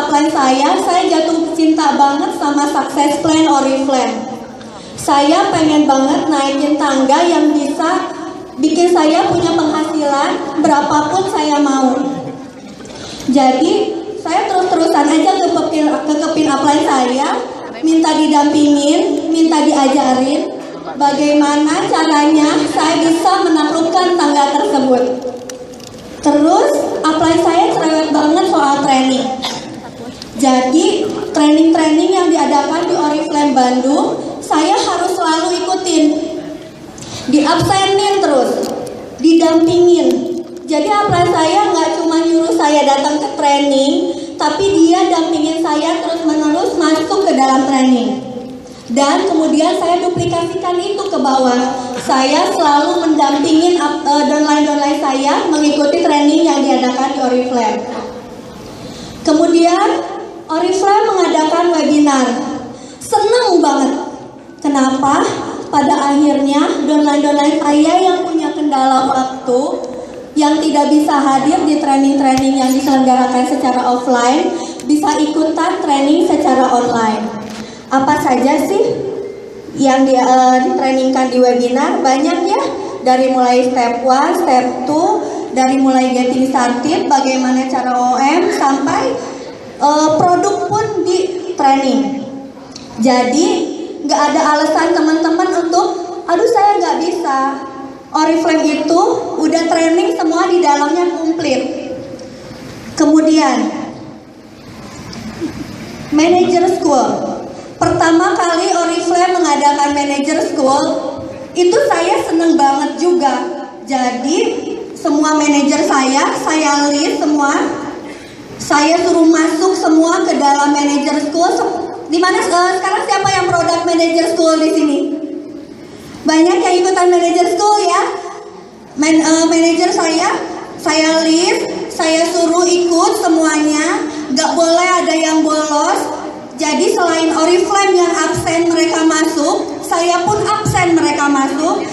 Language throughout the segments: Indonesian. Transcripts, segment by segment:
upline saya jatuh cinta banget sama Success Plan Oriflame. Saya pengen banget naikin tangga yang bisa bikin saya punya penghasilan berapapun saya mau. Jadi saya terus-terusan aja kekepin upline saya, minta didampingin, minta diajarin bagaimana caranya saya bisa menaklukkan tangga tersebut. Terus upline saya cerewet banget soal training. Jadi training-training yang diadakan di Oriflame Bandung saya harus selalu ikutin, diabsenin terus, didampingin. Jadi upline saya nggak cuma nyuruh saya datang ke training, tapi dia dampingin saya terus-menerus masuk ke dalam training. Dan kemudian saya duplikasikan itu ke bawah. Saya selalu mendampingin downline saya mengikuti training yang diadakan di Oriflame. Kemudian Oriflame mengadakan webinar. Seneng banget. Kenapa? Pada akhirnya downline saya yang punya kendala waktu, yang tidak bisa hadir di training-training yang diselenggarakan secara offline, bisa ikutan training secara online. Apa saja sih yang ditrainingkan di webinar? Banyak ya, dari mulai step 1, step 2, dari mulai getting started, bagaimana cara OM, sampai produk pun di training. Jadi nggak ada alasan teman-teman untuk, aduh saya nggak bisa. Oriflame itu udah training semua di dalamnya komplit. Kemudian Manager School. Pertama kali Oriflame mengadakan Manager School, itu saya seneng banget juga. Jadi semua manajer saya list semua, saya suruh masuk semua ke dalam Manager School. Dimana sekarang siapa yang produk Manager School di sini? Banyak yang ikutan Manager School ya. Manajer saya list, saya suruh ikut semuanya, gak boleh ada yang bolos. Jadi selain Oriflame yang absen mereka masuk, saya pun absen mereka masuk.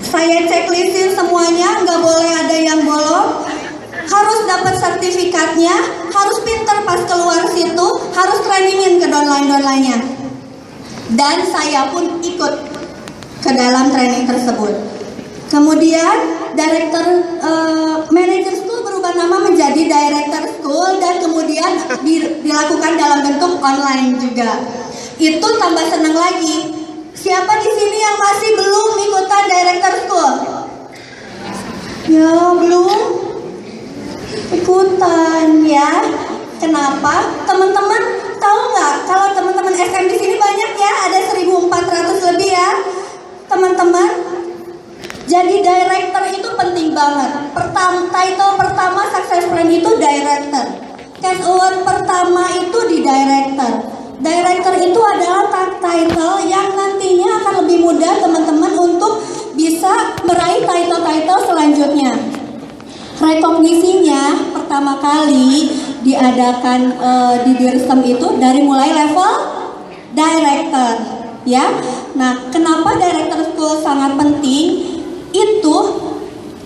Saya checklistin semuanya, gak boleh ada yang bolos. Harus dapat sertifikatnya, harus pinter pas keluar situ, harus trainingin ke downline-downline-nya. Dan saya pun ikut ke dalam training tersebut. Kemudian Manager School berubah nama menjadi Director School dan kemudian dilakukan dalam bentuk online juga. Itu tambah senang lagi. Siapa di sini yang masih belum ikutan Director School? Ya belum ikutan ya. Kenapa? Teman-teman tahu nggak? Kalau teman-teman SM di sini banyak ya, ada 1.400 lebih ya, teman-teman. Jadi director itu penting banget. Title pertama Success Plan itu director. Cash award pertama itu di director. Director itu adalah title yang nantinya akan lebih mudah teman-teman untuk bisa meraih title-title selanjutnya. Rekognisinya pertama kali diadakan di Dirsem itu dari mulai level director, ya. Nah, kenapa director school sangat penting? Itu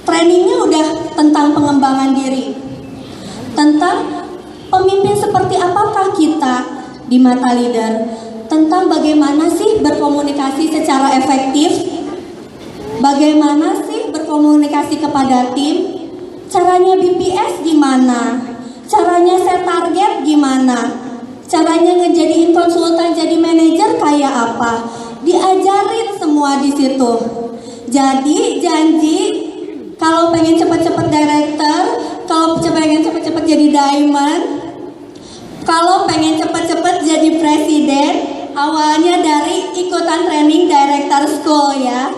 trainingnya udah tentang pengembangan diri, tentang pemimpin seperti apakah kita di mata leader, tentang bagaimana sih berkomunikasi secara efektif, bagaimana sih berkomunikasi kepada tim, caranya BPS gimana, caranya set target gimana, caranya ngejadiin konsultan jadi manajer kayak apa, diajarin semua di situ. Jadi janji kalau pengen cepet-cepet director, kalau pengen cepet-cepet jadi diamond, kalau pengen cepet-cepet jadi presiden, awalnya dari ikutan training director school ya.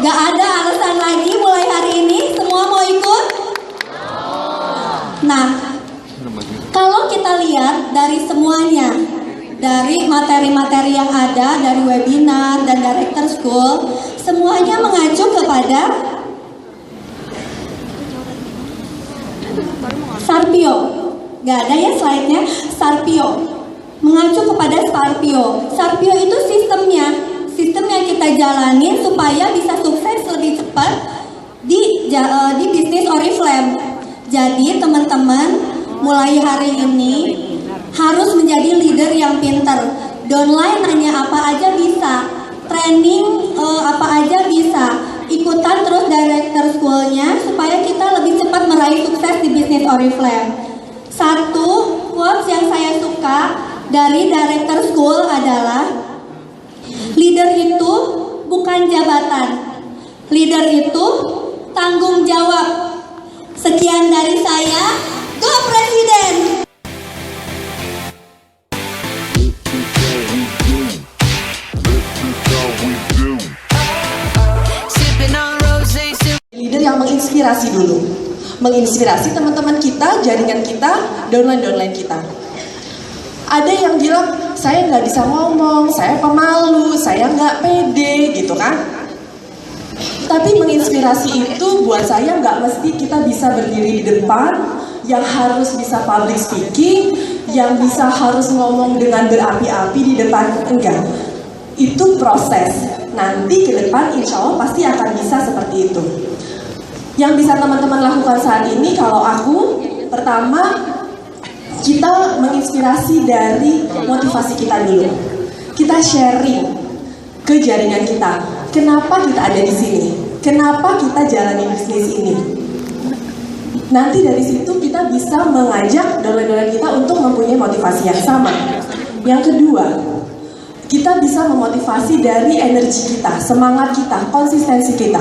Gak ada alasan lagi mulai hari ini, semua mau ikut? Nah, kalau kita lihat dari semuanya, dari materi-materi yang ada, dari webinar dan director school, semuanya mengacu kepada Sarpio. Gak ada ya slide-nya, Sarpio. Mengacu kepada Sarpio. Sarpio itu sistem yang kita jalanin supaya bisa sukses lebih cepat di bisnis Oriflame. Jadi teman-teman, mulai hari ini harus menjadi leader yang pinter. Downline nanya apa aja bisa, training apa aja bisa, ikutan terus director school-nya supaya kita lebih cepat meraih sukses di bisnis Oriflame. Satu quotes yang saya suka dari director school adalah, leader itu bukan jabatan, leader itu tanggung jawab. Sekian dari saya, go Presiden! Leader yang menginspirasi dulu, menginspirasi teman-teman kita, jaringan kita, downline kita. Ada yang bilang, saya nggak bisa ngomong, saya pemalu, saya nggak pede, gitu kan? Tapi menginspirasi itu buat saya nggak mesti kita bisa berdiri di depan, yang harus bisa public speaking, yang bisa harus ngomong dengan berapi-api di depan, enggak. Itu proses. Nanti ke depan insya Allah pasti akan bisa seperti itu. Yang bisa teman-teman lakukan saat ini, kalau aku, pertama, kita menginspirasi dari motivasi kita dulu. Kita sharing ke jaringan kita. Kenapa kita ada di sini? Kenapa kita jalani bisnis ini? Nanti dari situ kita bisa mengajak downline kita untuk mempunyai motivasi yang sama. Yang kedua, kita bisa memotivasi dari energi kita, semangat kita, konsistensi kita.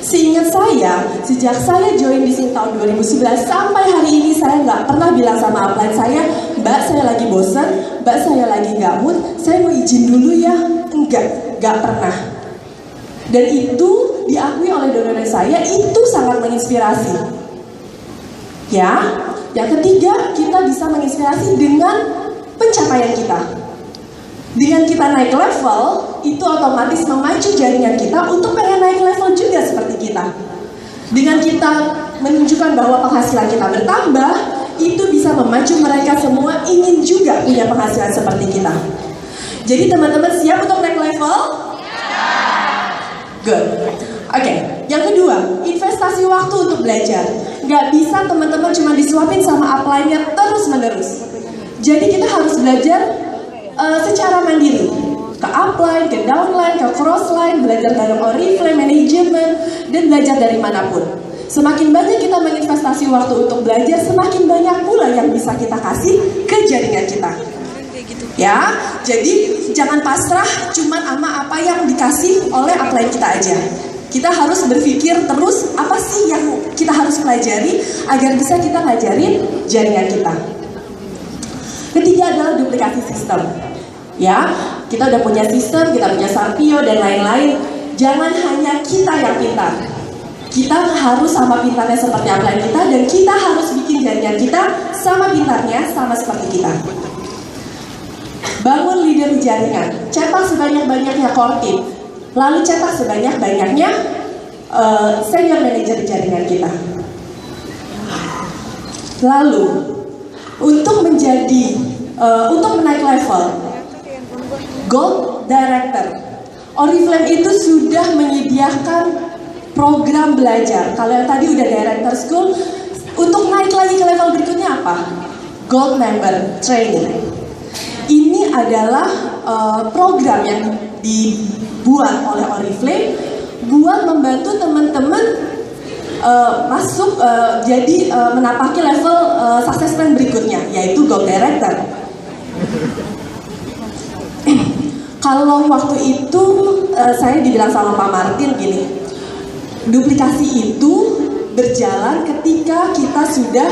Seingat saya, sejak saya join di sini tahun 2011 sampai hari ini saya nggak pernah bilang sama upline saya, Mbak saya lagi bosan, Mbak saya lagi nggak mood, saya mau izin dulu ya. Nggak pernah. Dan itu diakui oleh donatur saya, itu sangat menginspirasi. Ya, yang ketiga kita bisa menginspirasi dengan pencapaian kita. Dengan kita naik level, itu otomatis memacu jaringan kita untuk pengen naik level juga seperti kita. Dengan kita menunjukkan bahwa penghasilan kita bertambah, itu bisa memacu mereka semua ingin juga punya penghasilan seperti kita. Jadi teman-teman siap untuk naik level? Good. Oke, yang kedua, investasi waktu untuk belajar. Nggak bisa teman-teman cuma disuapin sama upline-nya terus-menerus. Jadi kita harus belajar secara mandiri, ke upline, ke downline, ke crossline, belajar bareng Oriflame, manajemen, dan belajar dari manapun. Semakin banyak kita menginvestasi waktu untuk belajar, semakin banyak pula yang bisa kita kasih ke jaringan kita. Ya, jadi jangan pasrah cuman sama apa yang dikasih oleh upline kita aja. Kita harus berpikir terus apa sih yang kita harus pelajari agar bisa kita ngajarin jaringan kita. Ketiga adalah duplikasi sistem. Ya, kita udah punya sistem, kita punya Sarpio dan lain-lain. Jangan hanya kita yang pintar. Kita harus sama pintarnya seperti upline kita, dan kita harus bikin jaringan kita sama pintarnya, sama seperti kita. Bangun leader jaringan, cetak sebanyak-banyaknya core team, lalu cetak sebanyak-banyaknya senior manager jaringan kita. Lalu untuk menaik level Gold Director, Oriflame itu sudah menyediakan program belajar. Kalau yang tadi udah Director School, untuk naik lagi ke level berikutnya apa? Gold Member Training. Ini adalah program yang dibuat oleh Oriflame buat membantu teman-teman masuk jadi menapaki level success plan berikutnya, yaitu Gold Director. Kalau waktu itu saya dibilang sama Pak Martin gini, duplikasi itu berjalan ketika kita sudah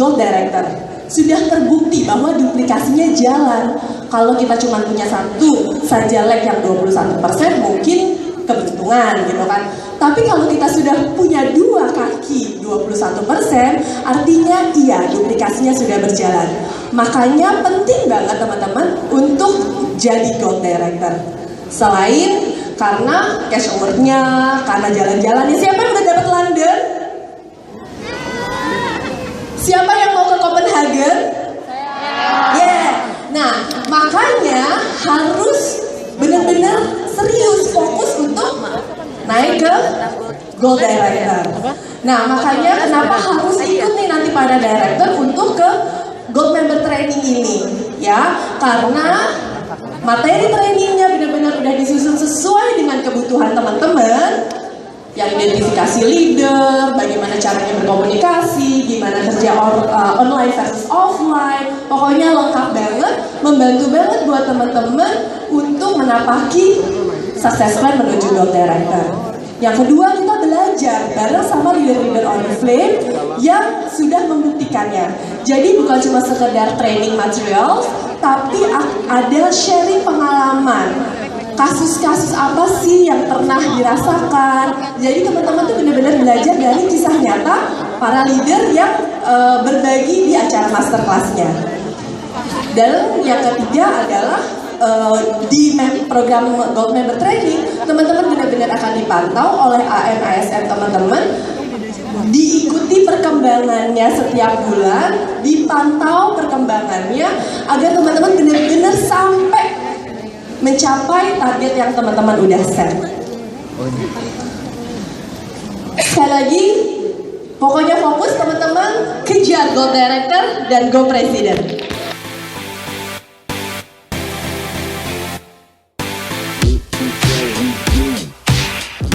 Gold Director, sudah terbukti bahwa duplikasinya jalan. Kalau kita cuma punya satu saja leg yang 21%, mungkin keberuntungan gitu kan. Tapi kalau kita sudah punya dua kaki 21%, artinya iya duplikasinya sudah berjalan. Makanya penting banget teman-teman untuk jadi Gold Director. Selain karena cash award-nya, karena jalan-jalannya. Siapa yang udah dapat London? Siapa yang mau ke Copenhagen? Yeah. Nah, makanya harus benar-benar serius fokus untuk naik ke Gold Director. Nah, makanya kenapa harus ikut nih nanti pada Director untuk ke Gold Member Training ini, ya, karena materi trainingnya benar-benar udah disusun sesuai dengan kebutuhan teman-teman. Yang identifikasi leader, bagaimana caranya berkomunikasi, gimana kerja online versus offline, pokoknya lengkap banget, membantu banget buat teman-teman untuk menapaki success plan menuju Gold Director. Yang kedua, kita belajar bareng sama leader-leader Oriflame yang sudah membuktikannya. Jadi bukan cuma sekedar training materials, tapi ada sharing pengalaman. Kasus-kasus apa sih yang pernah dirasakan? Jadi teman-teman tuh benar-benar belajar dari kisah nyata para leader yang berbagi di acara masterclass-nya. Dan yang ketiga adalah di program Gold Member Training, teman-teman benar-benar akan dipantau oleh AM ASN teman-teman, diikuti perkembangannya setiap bulan, dipantau perkembangannya agar teman-teman benar-benar sampai mencapai target yang teman-teman udah set. Sekali lagi, pokoknya fokus teman-teman, kejar Gold Director dan Go Presiden.